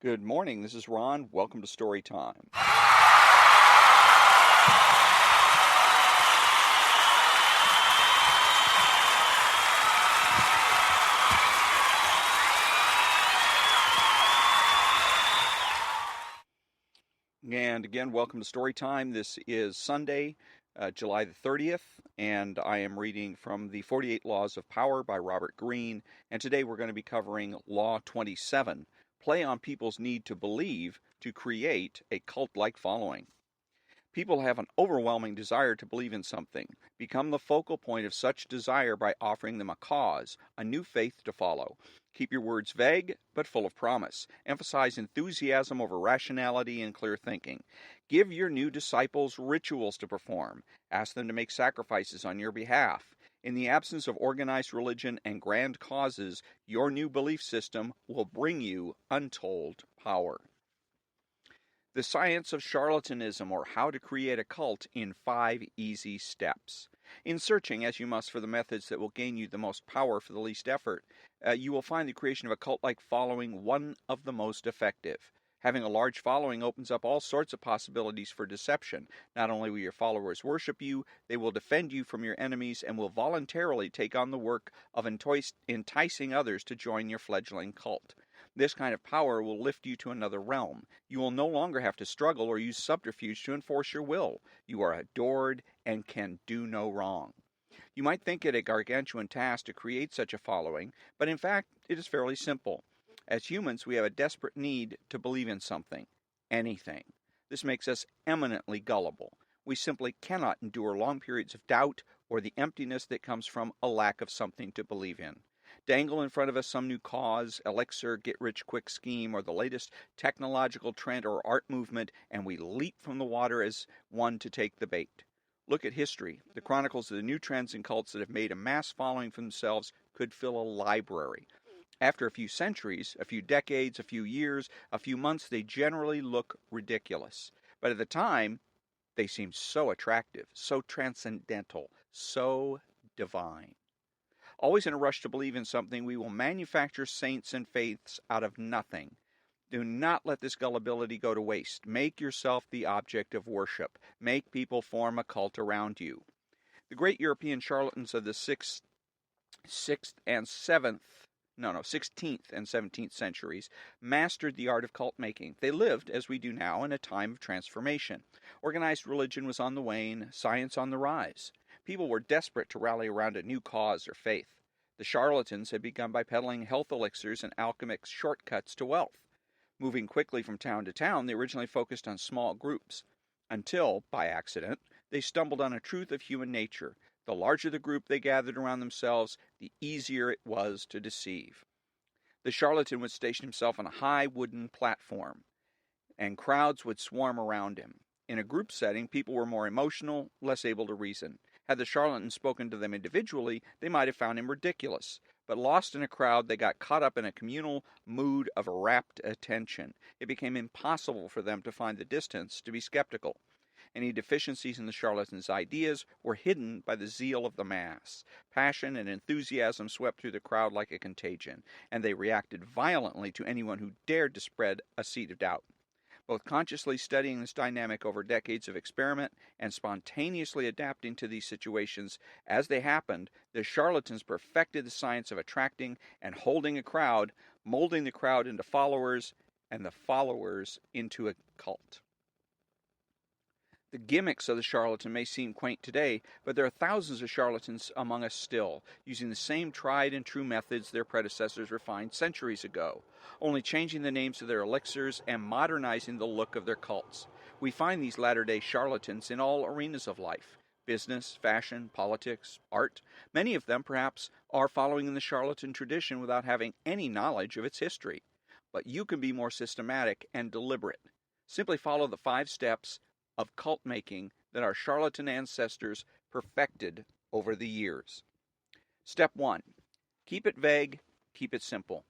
Good morning. This is Ron. Welcome to Story Time. And again, welcome to Story Time. This is Sunday, July the 30th, and I am reading from the 48 Laws of Power by Robert Greene. And today we're going to be covering Law 27, Play on People's Need to Believe to Create a Cult-like Following. People have an overwhelming desire to believe in something. Become the focal point of such desire by offering them a cause, a new faith to follow. Keep your words vague, but full of promise. Emphasize enthusiasm over rationality and clear thinking. Give your new disciples rituals to perform. Ask them to make sacrifices on your behalf. In the absence of organized religion and grand causes, your new belief system will bring you untold power. The Science of Charlatanism, or How to Create a Cult in 5 Easy Steps. In searching, as you must, for the methods that will gain you the most power for the least effort, you will find the creation of a cult-like following one of the most effective. Having a large following opens up all sorts of possibilities for deception. Not only will your followers worship you, they will defend you from your enemies and will voluntarily take on the work of enticing others to join your fledgling cult. This kind of power will lift you to another realm. You will no longer have to struggle or use subterfuge to enforce your will. You are adored and can do no wrong. You might think it a gargantuan task to create such a following, but in fact, it is fairly simple. As humans, we have a desperate need to believe in something, anything. This makes us eminently gullible. We simply cannot endure long periods of doubt or the emptiness that comes from a lack of something to believe in. Dangle in front of us some new cause, elixir, get-rich-quick scheme, or the latest technological trend or art movement, and we leap from the water as one to take the bait. Look at history. The chronicles of the new trends and cults that have made a mass following for themselves could fill a library. After a few centuries, a few decades, a few years, a few months, they generally look ridiculous. But at the time, they seem so attractive, so transcendental, so divine. Always in a rush to believe in something, we will manufacture saints and faiths out of nothing. Do not let this gullibility go to waste. Make yourself the object of worship. Make people form a cult around you. The great European charlatans of the 16th and 17th centuries mastered the art of cult making. They lived, as we do now, in a time of transformation. Organized religion was on the wane, science on the rise. People were desperate to rally around a new cause or faith. The charlatans had begun by peddling health elixirs and alchemic shortcuts to wealth. Moving quickly from town to town, they originally focused on small groups, until, by accident, they stumbled on a truth of human nature. The larger the group they gathered around themselves, the easier it was to deceive. The charlatan would station himself on a high wooden platform, and crowds would swarm around him. In a group setting, people were more emotional, less able to reason. Had the charlatan spoken to them individually, they might have found him ridiculous. But lost in a crowd, they got caught up in a communal mood of rapt attention. It became impossible for them to find the distance to be skeptical. Any deficiencies in the charlatan's ideas were hidden by the zeal of the mass. Passion and enthusiasm swept through the crowd like a contagion, and they reacted violently to anyone who dared to spread a seed of doubt. Both consciously studying this dynamic over decades of experiment and spontaneously adapting to these situations as they happened, the charlatans perfected the science of attracting and holding a crowd, molding the crowd into followers, and the followers into a cult. The gimmicks of the charlatan may seem quaint today, but there are thousands of charlatans among us still, using the same tried and true methods their predecessors refined centuries ago, only changing the names of their elixirs and modernizing the look of their cults. We find these latter-day charlatans in all arenas of life: business, fashion, politics, art. Many of them, perhaps, are following in the charlatan tradition without having any knowledge of its history. But you can be more systematic and deliberate. Simply follow the 5 steps of cult making that our charlatan ancestors perfected over the years. Step 1. Keep it vague, keep it simple.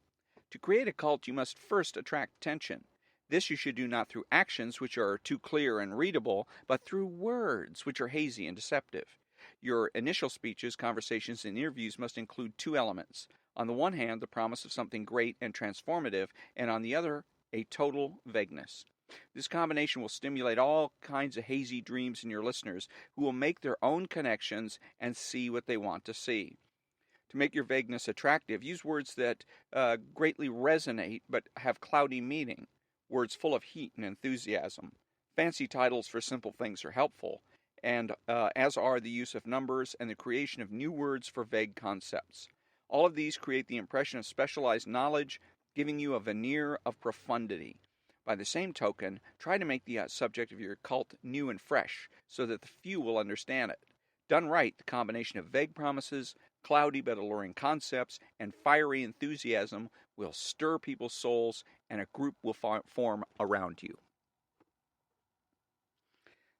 To create a cult, you must first attract attention. This you should do not through actions which are too clear and readable, but through words which are hazy and deceptive. Your initial speeches, conversations, and interviews must include 2 elements. On the one hand, the promise of something great and transformative, and on the other, a total vagueness. This combination will stimulate all kinds of hazy dreams in your listeners who will make their own connections and see what they want to see. To make your vagueness attractive, use words that greatly resonate but have cloudy meaning, words full of heat and enthusiasm. Fancy titles for simple things are helpful, and as are the use of numbers and the creation of new words for vague concepts. All of these create the impression of specialized knowledge, giving you a veneer of profundity. By the same token, try to make the subject of your cult new and fresh, so that the few will understand it. Done right, the combination of vague promises, cloudy but alluring concepts, and fiery enthusiasm will stir people's souls, and a group will form around you.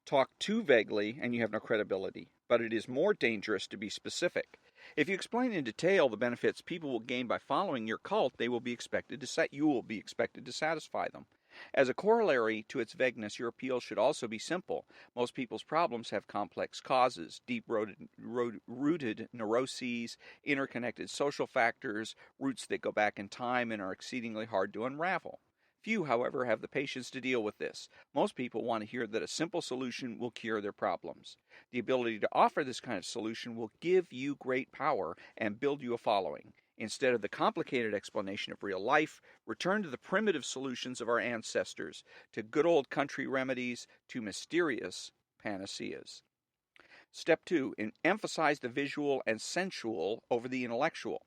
Talk too vaguely, and you have no credibility, but it is more dangerous to be specific. If you explain in detail the benefits people will gain by following your cult, you will be expected to satisfy them. As a corollary to its vagueness, your appeal should also be simple. Most people's problems have complex causes, deep-rooted neuroses, interconnected social factors, roots that go back in time and are exceedingly hard to unravel. Few, however, have the patience to deal with this. Most people want to hear that a simple solution will cure their problems. The ability to offer this kind of solution will give you great power and build you a following. Instead of the complicated explanation of real life, return to the primitive solutions of our ancestors, to good old country remedies, to mysterious panaceas. Step 2. Emphasize the visual and sensual over the intellectual.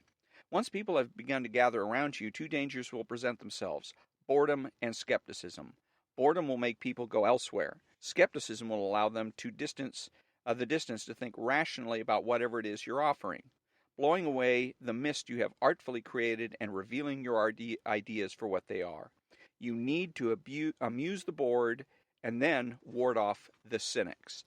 Once people have begun to gather around you, two dangers will present themselves: boredom and skepticism. Boredom will make people go elsewhere. Skepticism will allow them to distance to think rationally about whatever it is you're offering, blowing away the mist you have artfully created and revealing your ideas for what they are. You need to amuse the bored and then ward off the cynics.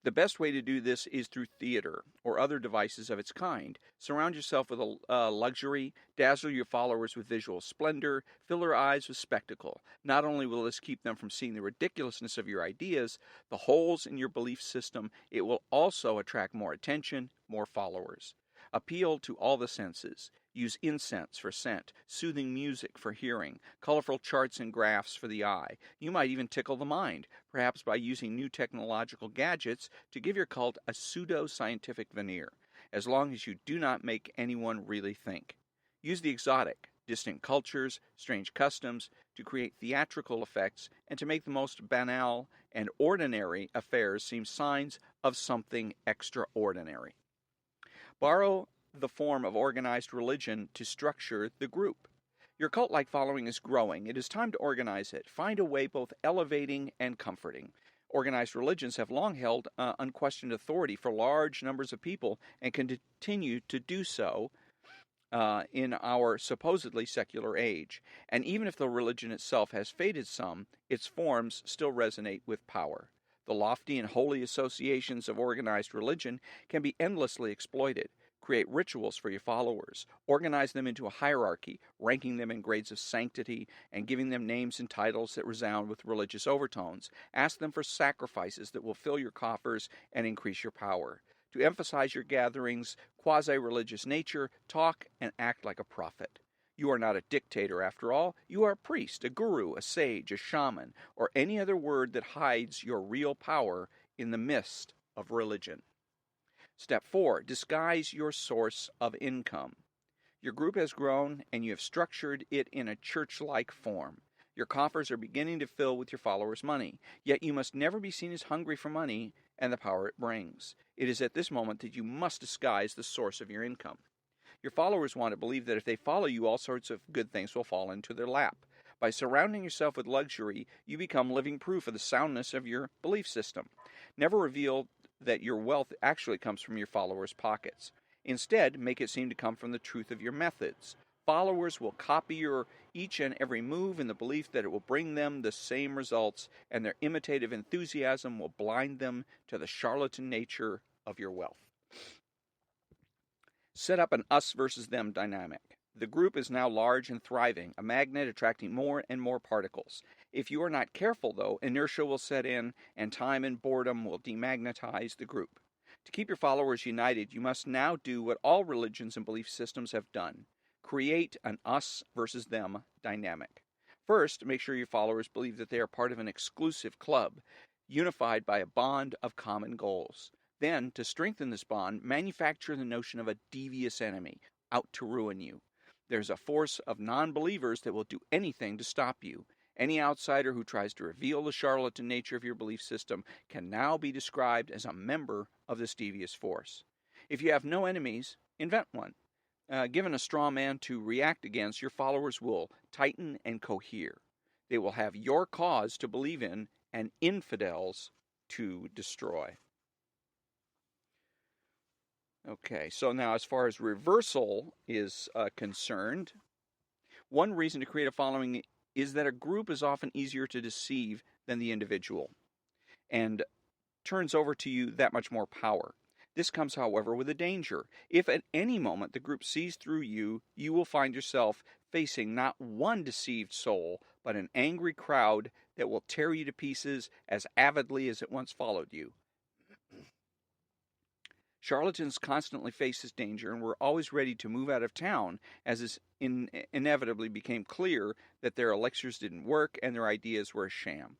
The best way to do this is through theater or other devices of its kind. Surround yourself with luxury, dazzle your followers with visual splendor, fill their eyes with spectacle. Not only will this keep them from seeing the ridiculousness of your ideas, the holes in your belief system, it will also attract more attention, more followers. Appeal to all the senses. Use incense for scent, soothing music for hearing, colorful charts and graphs for the eye. You might even tickle the mind, perhaps by using new technological gadgets to give your cult a pseudo-scientific veneer, as long as you do not make anyone really think. Use the exotic, distant cultures, strange customs to create theatrical effects and to make the most banal and ordinary affairs seem signs of something extraordinary. Borrow the form of organized religion to structure the group. Your cult-like following is growing. It is time to organize it. Find a way both elevating and comforting. Organized religions have long held unquestioned authority for large numbers of people and continue to do so in our supposedly secular age. And even if the religion itself has faded some, its forms still resonate with power. The lofty and holy associations of organized religion can be endlessly exploited. Create rituals for your followers. Organize them into a hierarchy, ranking them in grades of sanctity and giving them names and titles that resound with religious overtones. Ask them for sacrifices that will fill your coffers and increase your power. To emphasize your gatherings' quasi-religious nature, talk and act like a prophet. You are not a dictator, after all. You are a priest, a guru, a sage, a shaman, or any other word that hides your real power in the mist of religion. Step 4. Disguise your source of income. Your group has grown, and you have structured it in a church-like form. Your coffers are beginning to fill with your followers' money, yet you must never be seen as hungry for money and the power it brings. It is at this moment that you must disguise the source of your income. Your followers want to believe that if they follow you, all sorts of good things will fall into their lap. By surrounding yourself with luxury, you become living proof of the soundness of your belief system. Never reveal that your wealth actually comes from your followers' pockets. Instead, make it seem to come from the truth of your methods. Followers will copy your each and every move in the belief that it will bring them the same results, and their imitative enthusiasm will blind them to the charlatan nature of your wealth. Set up an us versus them dynamic. The group is now large and thriving, a magnet attracting more and more particles. If you are not careful, though, inertia will set in, and time and boredom will demagnetize the group. To keep your followers united, you must now do what all religions and belief systems have done. Create an us versus them dynamic. First, make sure your followers believe that they are part of an exclusive club, unified by a bond of common goals. Then, to strengthen this bond, manufacture the notion of a devious enemy out to ruin you. There's a force of non-believers that will do anything to stop you. Any outsider who tries to reveal the charlatan nature of your belief system can now be described as a member of this devious force. If you have no enemies, invent one. Given a straw man to react against, your followers will tighten and cohere. They will have your cause to believe in and infidels to destroy. Okay, so now as far as reversal is concerned, one reason to create a following is that a group is often easier to deceive than the individual and turns over to you that much more power. This comes, however, with a danger. If at any moment the group sees through you, you will find yourself facing not one deceived soul, but an angry crowd that will tear you to pieces as avidly as it once followed you. Charlatans constantly face this danger and were always ready to move out of town as it inevitably became clear that their elixirs didn't work and their ideas were a sham.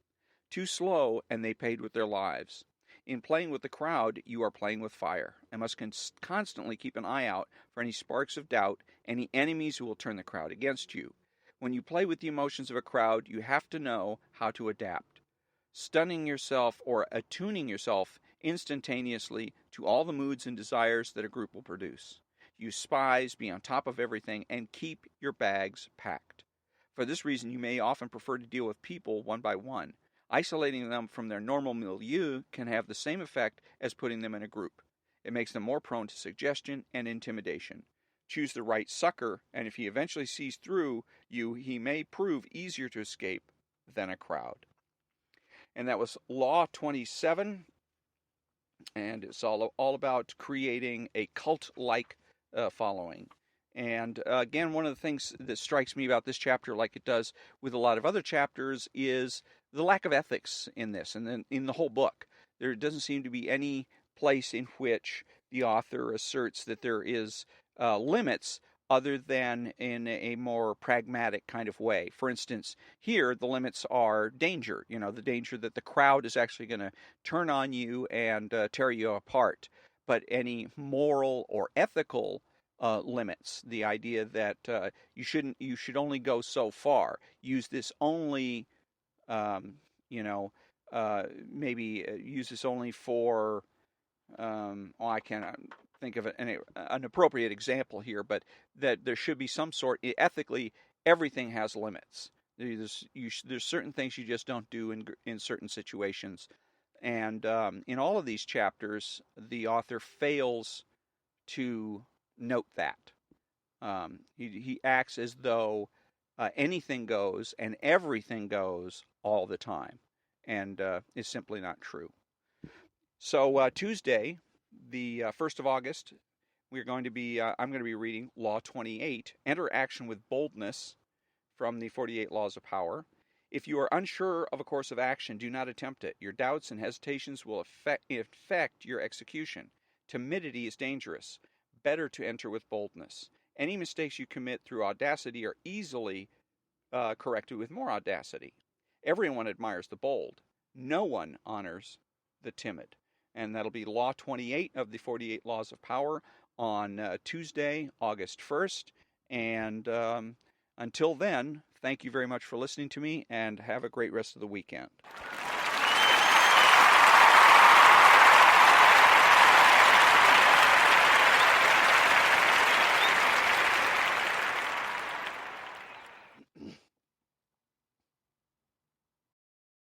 Too slow, and they paid with their lives. In playing with the crowd, you are playing with fire, and must constantly keep an eye out for any sparks of doubt, any enemies who will turn the crowd against you. When you play with the emotions of a crowd, you have to know how to adapt. Stunning yourself or attuning yourself instantaneously to all the moods and desires that a group will produce. Use spies, be on top of everything, and keep your bags packed. For this reason, you may often prefer to deal with people one by one. Isolating them from their normal milieu can have the same effect as putting them in a group. It makes them more prone to suggestion and intimidation. Choose the right sucker, and if he eventually sees through you, he may prove easier to escape than a crowd. And that was Law 27, and it's all about creating a cult-like following. And again, one of the things that strikes me about this chapter, like it does with a lot of other chapters, is the lack of ethics in this, and then in the whole book. There doesn't seem to be any place in which the author asserts that there is limits other than in a more pragmatic kind of way. For instance, here the limits are danger, the danger that the crowd is actually going to turn on you and tear you apart. But any moral or ethical limits, the idea that you should only go so far, use this only, maybe use this only for, I can't think of an appropriate example here, but that there should be some sort, ethically, everything has limits. There's certain things you just don't do in certain situations. And in all of these chapters, the author fails to note that. He acts as though anything goes and everything goes all the time, and is simply not true. So Tuesday, the 1st of August, I'm going to be reading Law 28, Enter Action with Boldness, from the 48 Laws of Power. If you are unsure of a course of action, do not attempt it. Your doubts and hesitations will affect your execution. Timidity is dangerous. Better to enter with boldness. Any mistakes you commit through audacity are easily corrected with more audacity. Everyone admires the bold. No one honors the timid. And that'll be Law 28 of the 48 Laws of Power on Tuesday, August 1st. And until then, thank you very much for listening to me, and have a great rest of the weekend.